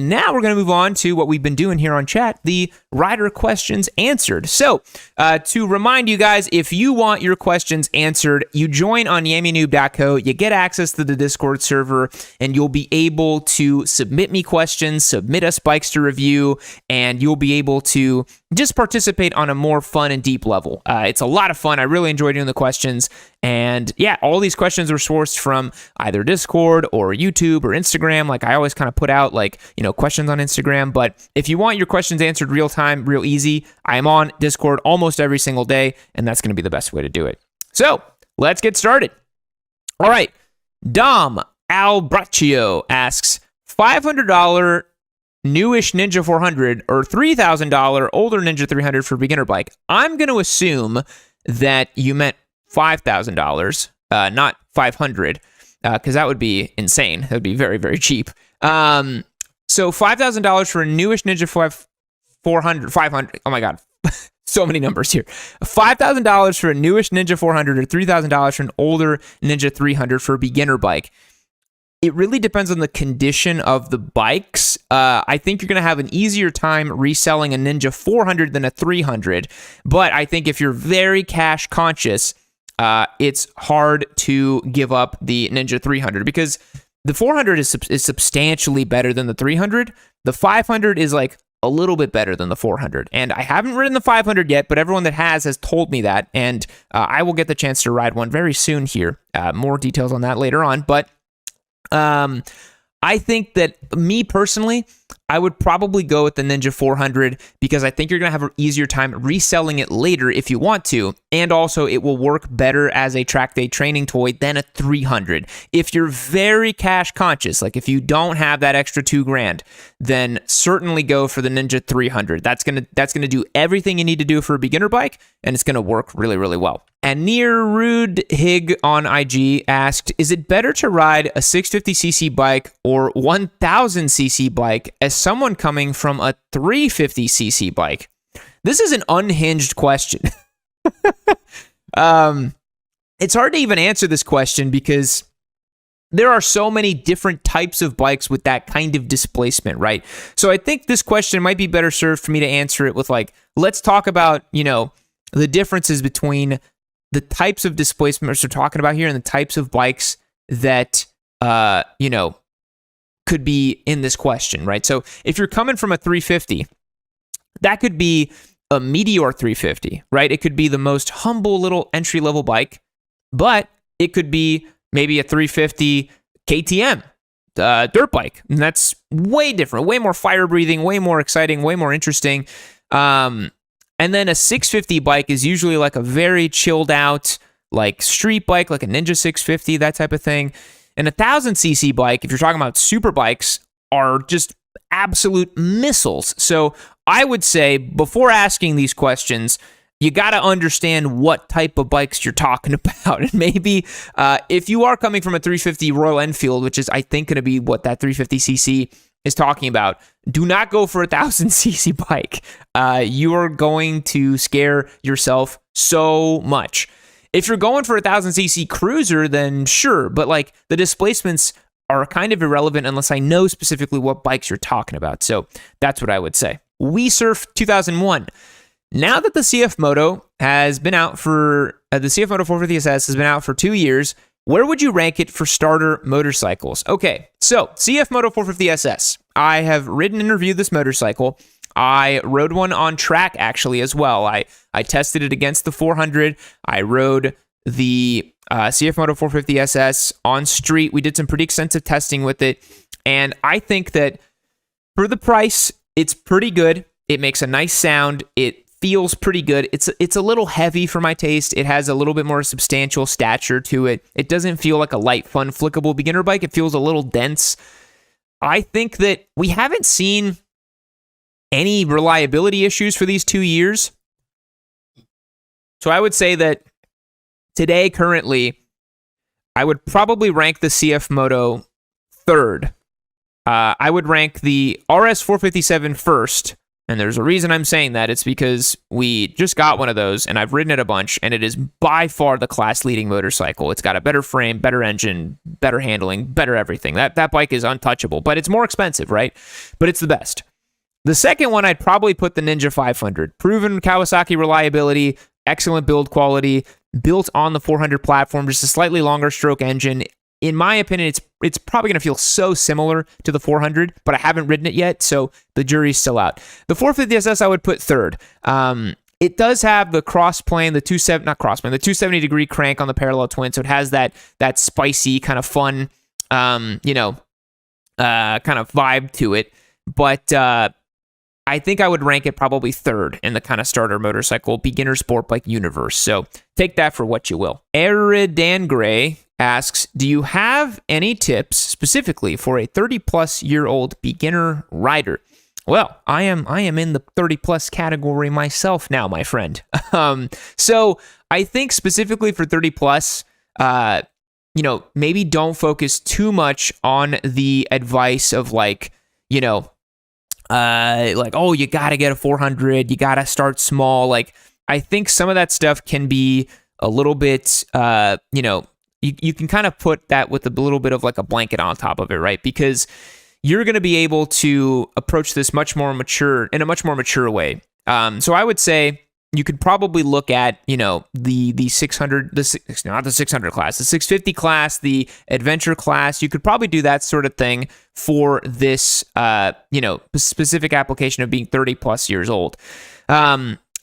And now we're going to move on to what we've been doing here on chat, the rider questions answered. So to remind you guys, if you want your questions answered, you join on YammieNoob.co, you get access to the Discord server, and you'll be able to submit me questions, submit us bikes to review, and you'll be able to just participate on a more fun and deep level. It's a lot of fun. I really enjoy doing the questions. And yeah, all these questions are sourced from either Discord or YouTube or Instagram. Like I always kind of put out questions on Instagram. But if you want your questions answered real time, real easy, I am on Discord almost every single day, and that's going to be the best way to do it. So let's get started. All right. Dom Albraccio asks, $500 newish Ninja 400 or $3,000 older Ninja 300 for beginner bike. I'm going to assume that you meant $5,000, not 500, because that would be insane. That would be very, very cheap. So $5,000 for a newish Ninja 500. Oh my God. So many numbers here. $5,000 for a newish Ninja 400 or $3,000 for an older Ninja 300 for a beginner bike. It really depends on the condition of the bikes. I think you're going to have an easier time reselling a Ninja 400 than a 300. But I think if you're very cash conscious, it's hard to give up the Ninja 300 because the 400 is substantially better than the 300. The 500 is like a little bit better than the 400. And I haven't ridden the 500 yet, but everyone that has told me that. And I will get the chance to ride one very soon here. More details on that later on. But I think that me personally, I would probably go with the Ninja 400 because I think you're going to have an easier time reselling it later if you want to. And also it will work better as a track day training toy than a 300. If you're very cash conscious, like if you don't have that extra $2,000, then certainly go for the Ninja 300. That's going to do everything you need to do for a beginner bike, and it's going to work really, really well. And Near Rude Hig on IG asked, is it better to ride a 650cc bike or 1000cc bike as someone coming from a 350cc bike? This is an unhinged question. It's hard to even answer this question because there are so many different types of bikes with that kind of displacement, right? So I think this question might be better served for me to answer it with let's talk about, the differences between the types of displacement we're talking about here and the types of bikes that, could be in this question, right? So if you're coming from a 350, that could be a Meteor 350, right? It could be the most humble little entry-level bike, but it could be maybe a 350 KTM dirt bike, and that's way different, way more fire-breathing, way more exciting, way more interesting. And then a 650 bike is usually like a very chilled out, like street bike, like a Ninja 650, that type of thing. And a 1000cc bike, if you're talking about super bikes, are just absolute missiles. So I would say before asking these questions, you got to understand what type of bikes you're talking about. And maybe if you are coming from a 350 Royal Enfield, which is I think going to be what that 350cc is talking about, do not go for a 1000cc bike. You are going to scare yourself so much. If you're going for a 1000cc cruiser, then sure, but the displacements are kind of irrelevant unless I know specifically what bikes you're talking about. So that's what I would say. We Surf 2001. Now that the CF Moto has been out for the CF Moto 450SS has been out for 2 years, where would you rank it for starter motorcycles? Okay, so CF Moto 450SS. I have ridden and reviewed this motorcycle. I rode one on track actually as well. I tested it against the 400. I rode the CF Moto 450SS on street. We did some pretty extensive testing with it, and I think that for the price, it's pretty good. It makes a nice sound. It feels pretty good. It's a little heavy for my taste. It has a little bit more substantial stature to it. It doesn't feel like a light, fun, flickable beginner bike. It feels a little dense. I think that we haven't seen any reliability issues for these 2 years. So I would say that today, currently, I would probably rank the CF Moto third. I would rank the RS 457 first, And there's a reason I'm saying that. It's because we just got one of those, and I've ridden it a bunch, and it is by far the class-leading motorcycle. It's got a better frame, better engine, better handling, better everything. That bike is untouchable, but it's more expensive, right? But it's the best. The second one, I'd probably put the Ninja 500. Proven Kawasaki reliability, excellent build quality, built on the 400 platform, just a slightly longer stroke engine. In my opinion, it's probably going to feel so similar to the 400, but I haven't ridden it yet, so the jury's still out. The 450 SS I would put third. It does have the cross-plane, the 270-degree crank on the parallel twin, so it has that spicy kind of fun, kind of vibe to it. But I think I would rank it probably third in the kind of starter motorcycle beginner sport bike universe. So take that for what you will. Eridan Gray asks, do you have any tips specifically for a 30-plus-year-old beginner rider? Well, I am in the 30-plus category myself now, my friend. So I think specifically for 30-plus, maybe don't focus too much on the advice of oh, you got to get a 400, you got to start small. I think some of that stuff can be a little bit, you can kind of put that with a little bit of a blanket on top of it, right? Because you're going to be able to approach this in a much more mature way. So I would say you could probably look at, the 600, not the 600 class, the 650 class, the adventure class. You could probably do that sort of thing for this, specific application of being 30 plus years old.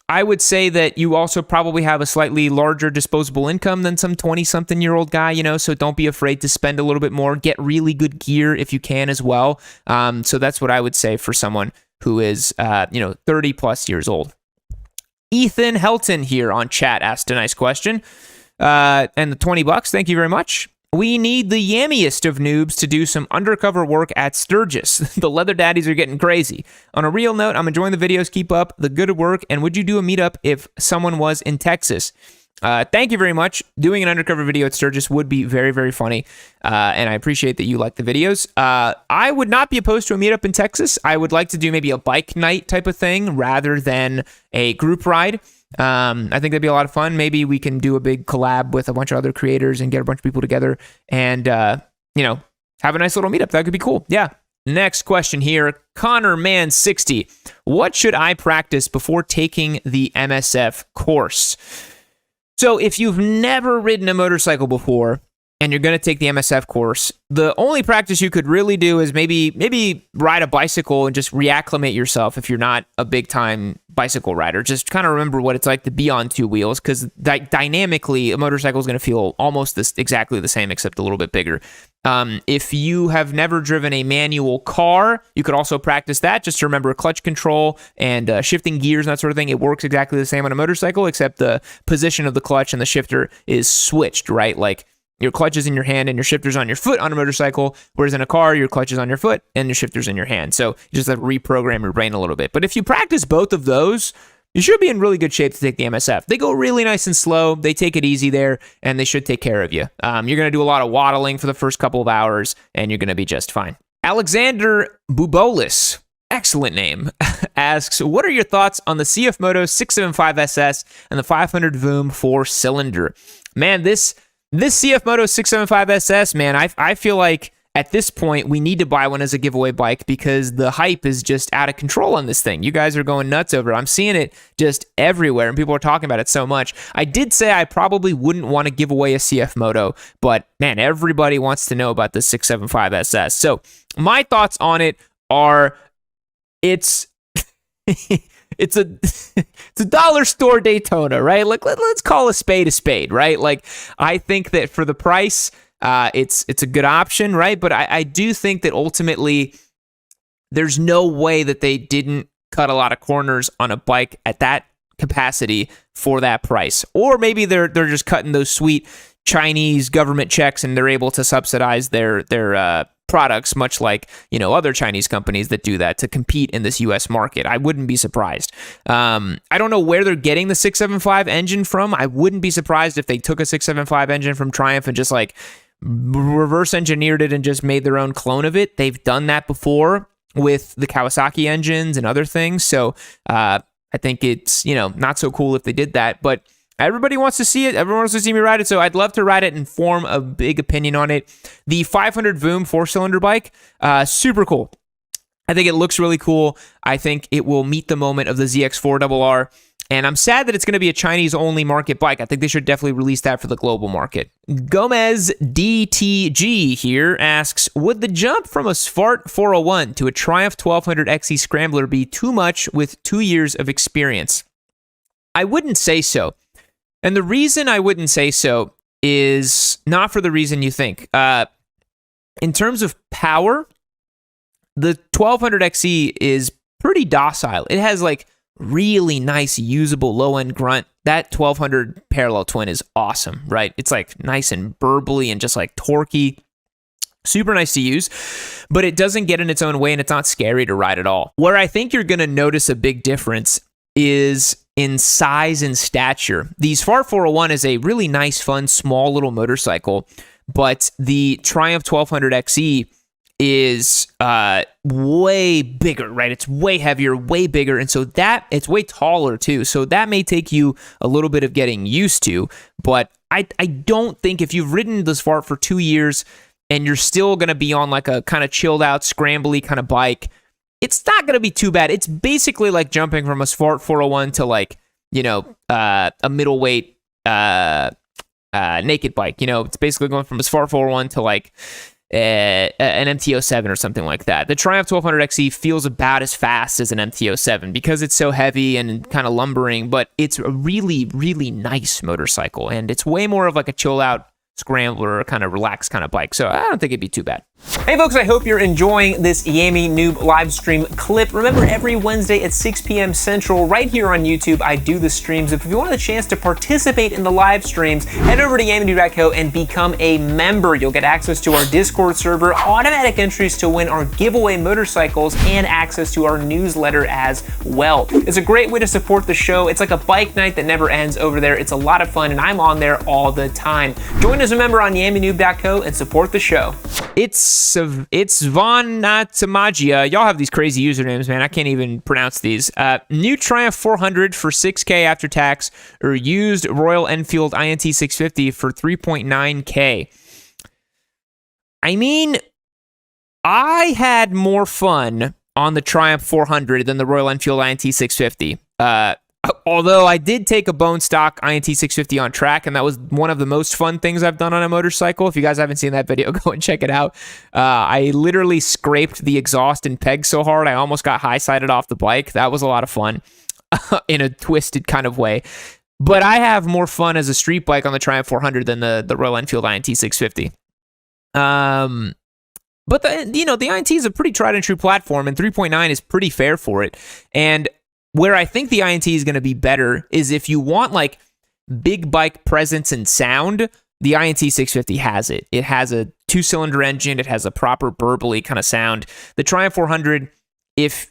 I would say that you also probably have a slightly larger disposable income than some 20-something-year-old guy, so don't be afraid to spend a little bit more. Get really good gear if you can as well. So that's what I would say for someone who is, 30 plus years old. Ethan Helton here on chat asked a nice question. And the $20, thank you very much. We need the yammiest of noobs to do some undercover work at Sturgis. The leather daddies are getting crazy. On a real note, I'm enjoying the videos. Keep up the good work. And would you do a meetup if someone was in Texas? Thank you very much. Doing an undercover video at Sturgis would be very, very funny. And I appreciate that you like the videos. I would not be opposed to a meetup in Texas. I would like to do maybe a bike night type of thing rather than a group ride. I think that'd be a lot of fun. Maybe we can do a big collab with a bunch of other creators and get a bunch of people together and, have a nice little meetup. That could be cool. Yeah. Next question here. Connor Man 60. What should I practice before taking the MSF course? So if you've never ridden a motorcycle before and you're going to take the MSF course, the only practice you could really do is maybe ride a bicycle and just reacclimate yourself if you're not a big-time bicycle rider. Just kind of remember what it's like to be on two wheels, because dynamically, a motorcycle is going to feel almost exactly the same, except a little bit bigger. If you have never driven a manual car, you could also practice that. Just to remember clutch control and shifting gears and that sort of thing. It works exactly the same on a motorcycle, except the position of the clutch and the shifter is switched, right? Like your clutch is in your hand and your shifter's on your foot on a motorcycle, whereas in a car, your clutch is on your foot and your shifter's in your hand. So you just have to reprogram your brain a little bit. But if you practice both of those, you should be in really good shape to take the MSF. They go really nice and slow. They take it easy there, and they should take care of you. You're going to do a lot of waddling for the first couple of hours, and you're going to be just fine. Alexander Bubolis, excellent name, asks, what are your thoughts on the CF Moto 675 SS and the 500 VOOM 4-cylinder? Man, this CF Moto 675 SS, man, I feel like at this point, we need to buy one as a giveaway bike because the hype is just out of control on this thing. You guys are going nuts over it. I'm seeing it just everywhere, and people are talking about it so much. I did say I probably wouldn't want to give away a CF Moto, but man, everybody wants to know about the 675 SS. So my thoughts on it are it's it's a dollar store Daytona, right? Like let's call a spade, right? Like I think that for the price, it's a good option, right? But I do think that ultimately there's no way that they didn't cut a lot of corners on a bike at that capacity for that price. Or maybe they're just cutting those sweet Chinese government checks and they're able to subsidize their products, much like, other Chinese companies that do that to compete in this US market. I wouldn't be surprised. I don't know where they're getting the 675 engine from. I wouldn't be surprised if they took a 675 engine from Triumph and just reverse engineered it and just made their own clone of it. They've done that before. with the Kawasaki engines and other things. So I think it's, not so cool if they did that, but everybody wants to see it. Everyone wants to see me ride it. So I'd love to ride it and form a big opinion on it. The 500 Voom 4-cylinder bike, super cool. I think it looks really cool. I think it will meet the moment of the ZX4RR. And I'm sad that it's going to be a Chinese-only market bike. I think they should definitely release that for the global market. Gomez DTG here asks, would the jump from a Svart 401 to a Triumph 1200 XE Scrambler be too much with 2 years of experience? I wouldn't say so. And the reason I wouldn't say so is not for the reason you think. In terms of power, the 1200 XE is pretty docile. It has like really nice usable low-end grunt. That 1200 parallel twin is awesome, right? It's like nice and burbly and just like torquey. Super nice to use, but it doesn't get in its own way and it's not scary to ride at all. Where I think you're going to notice a big difference is in size and stature. The Svart 401 is a really nice, fun, small little motorcycle, but the Triumph 1200 XE is way bigger, right? It's way heavier, way bigger, and so that it's way taller too. So that may take you a little bit of getting used to, but I don't think if you've ridden the Svart for 2 years and you're still going to be on like a kind of chilled out, scrambly kind of bike, it's not going to be too bad. It's basically like jumping from a Svart 401 to like, a middleweight naked bike. It's basically going from a Svart 401 to like an MT-07 or something like that. The Triumph 1200 XE feels about as fast as an MT-07 because it's so heavy and kind of lumbering, but it's a really, really nice motorcycle, and it's way more of like a chill out Scrambler, kind of relaxed kind of bike. So I don't think it'd be too bad. Hey folks, I hope you're enjoying this Yammie Noob Livestream clip. Remember, every Wednesday at 6 p.m. Central, right here on YouTube, I do the streams. If you want a chance to participate in the live streams, head over to yammie.co and become a member. You'll get access to our Discord server, automatic entries to win our giveaway motorcycles, and access to our newsletter as well. It's a great way to support the show. It's like a bike night that never ends over there. It's a lot of fun, and I'm on there all the time. Join as a member on yammie.co and support the show. It's Von Natamagia. Y'all have these crazy usernames, man. I can't even pronounce these. New Triumph 400 for $6K after tax, or used Royal Enfield INT 650 for $3.9K. I mean, I had more fun on the Triumph 400 than the Royal Enfield INT 650. Although I did take a bone stock INT 650 on track, and that was one of the most fun things I've done on a motorcycle. If you guys haven't seen that video, go and check it out. I literally scraped the exhaust and pegs so hard, I almost got high-sided off the bike. That was a lot of fun in a twisted kind of way. But I have more fun as a street bike on the Triumph 400 than the Royal Enfield INT 650. But the INT is a pretty tried and true platform, and 3.9 is pretty fair for it. And where I think the INT is going to be better is if you want like big bike presence and sound, the INT 650 has it. It has a 2-cylinder engine. It has a proper burbly kind of sound. The Triumph 400, if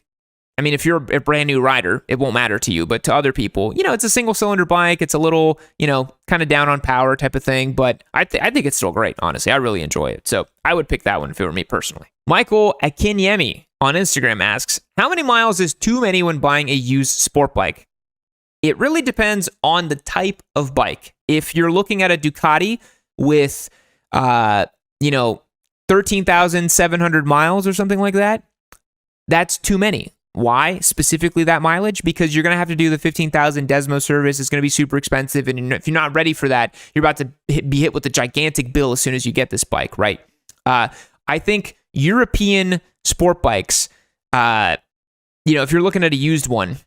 you're a brand new rider, it won't matter to you, but to other people, it's a single-cylinder bike. It's a little, kind of down on power type of thing, but I think it's still great, honestly. I really enjoy it. So I would pick that one if it were me personally. Michael Akinyemi on Instagram asks, how many miles is too many when buying a used sport bike? It really depends on the type of bike. If you're looking at a Ducati with, 13,700 miles or something like that, that's too many. Why specifically that mileage? Because you're going to have to do the 15,000 Desmo service. It's going to be super expensive. And if you're not ready for that, you're about to be hit with a gigantic bill as soon as you get this bike, right? I think European sport bikes, if you're looking at a used one,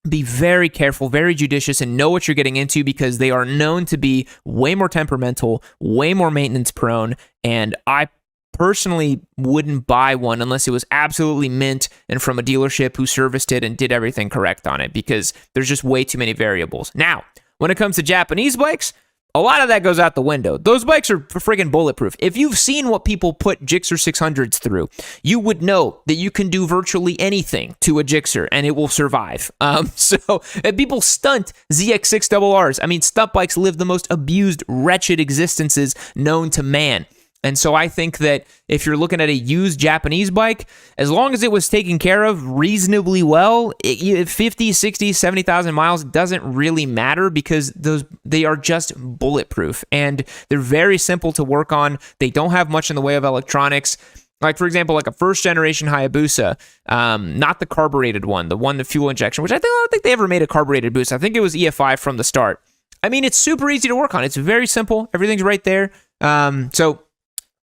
be very careful, very judicious, and know what you're getting into, because they are known to be way more temperamental, way more maintenance prone, and I personally wouldn't buy one unless it was absolutely mint and from a dealership who serviced it and did everything correct on it, because there's just way too many variables. Now, when it comes to Japanese bikes, a lot of that goes out the window. Those bikes are friggin' bulletproof. If you've seen what people put Gixxer 600s through, you would know that you can do virtually anything to a Gixxer and it will survive. So people stunt ZX6RRs. Stunt bikes live the most abused, wretched existences known to man. And so I think that if you're looking at a used Japanese bike, as long as it was taken care of reasonably well, 50, 60, 70,000 miles doesn't really matter because they are just bulletproof and they're very simple to work on. They don't have much in the way of electronics. Like, for example, like a first generation Hayabusa, not the carbureted one, the fuel injection, which I don't think they ever made a carbureted boost. I think it was EFI from the start. I mean, it's super easy to work on. It's very simple. Everything's right there. So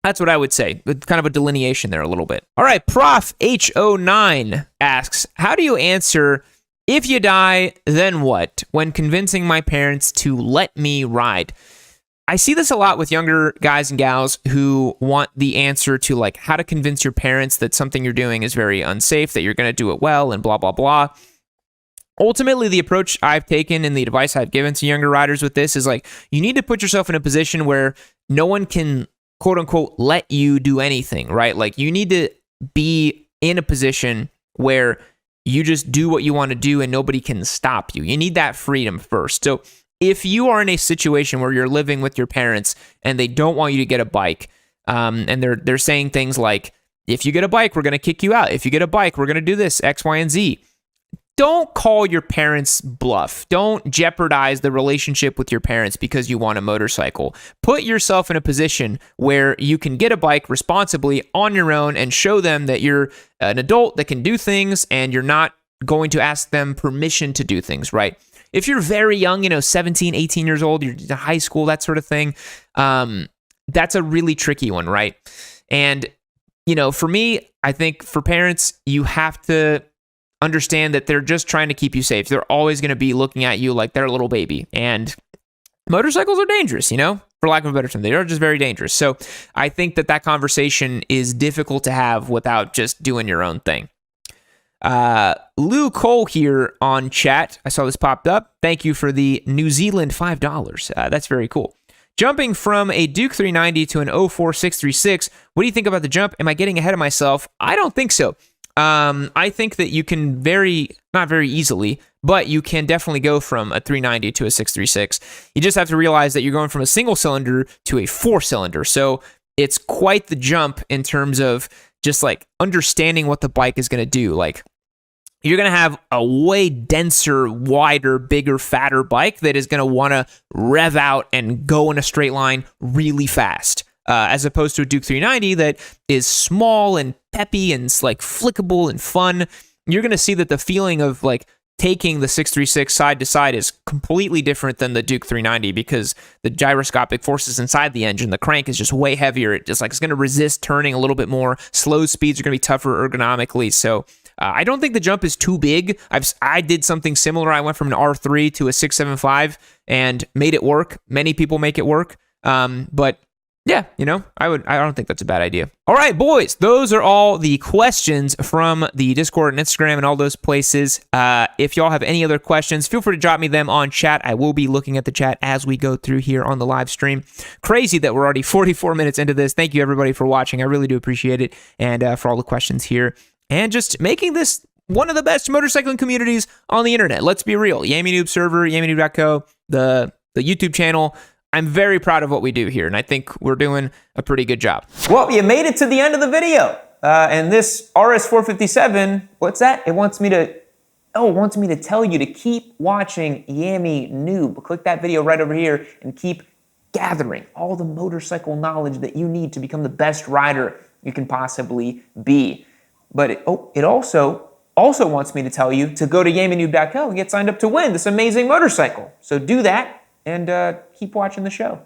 that's what I would say. Kind of a delineation there a little bit. All right, Prof H09 asks, how do you answer, if you die, then what, when convincing my parents to let me ride? I see this a lot with younger guys and gals who want the answer to like how to convince your parents that something you're doing is very unsafe, that you're going to do it well, and blah, blah, blah. Ultimately, the approach I've taken and the advice I've given to younger riders with this is like, you need to put yourself in a position where no one can, quote unquote, let you do anything, right? Like, you need to be in a position where you just do what you want to do and nobody can stop you. You need that freedom first. So if you are in a situation where you're living with your parents and they don't want you to get a bike, and they're saying things like, if you get a bike, we're going to kick you out. If you get a bike, we're going to do this, X, Y, and Z. Don't call your parents bluff. Don't jeopardize the relationship with your parents because you want a motorcycle. Put yourself in a position where you can get a bike responsibly on your own and show them that you're an adult that can do things and you're not going to ask them permission to do things, right? If you're very young, 17, 18 years old, you're in high school, that sort of thing, that's a really tricky one, right? And, for me, I think for parents, you have to understand that they're just trying to keep you safe. They're always going to be looking at you like they're a little baby. And motorcycles are dangerous, for lack of a better term. They are just very dangerous. So I think that conversation is difficult to have without just doing your own thing. Lou Cole here on chat. I saw this popped up. Thank you for the New Zealand $5. That's very cool. Jumping from a Duke 390 to an 04 636. What do you think about the jump? Am I getting ahead of myself? I don't think so. I think that you can not very easily, but you can definitely go from a 390 to a 636. You just have to realize that you're going from a single cylinder to a 4-cylinder. So it's quite the jump in terms of just like understanding what the bike is going to do. Like, you're going to have a way denser, wider, bigger, fatter bike that is going to want to rev out and go in a straight line really fast. As opposed to a Duke 390 that is small and peppy and like flickable and fun. You're going to see that the feeling of like taking the 636 side to side is completely different than the Duke 390 because the gyroscopic forces inside the engine, the crank is just way heavier. It's going to resist turning a little bit more. Slow speeds are going to be tougher ergonomically. So I don't think the jump is too big. I did something similar. I went from an R3 to a 675 and made it work. Many people make it work. But yeah, I don't think that's a bad idea. All right, boys, those are all the questions from the Discord and Instagram and all those places. If y'all have any other questions, feel free to drop me them on chat. I will be looking at the chat as we go through here on the live stream. Crazy that we're already 44 minutes into this. Thank you, everybody, for watching. I really do appreciate it, and for all the questions here. And just making this one of the best motorcycling communities on the internet. Let's be real. Yammie Noob server, yammie-noob.co, the YouTube channel. I'm very proud of what we do here, and I think we're doing a pretty good job. Well, you made it to the end of the video. And this RS457, what's that? It wants me to tell you to keep watching Yammie Noob. Click that video right over here and keep gathering all the motorcycle knowledge that you need to become the best rider you can possibly be. But it also wants me to tell you to go to yammie-noob.co and get signed up to win this amazing motorcycle. So do that and keep watching the show.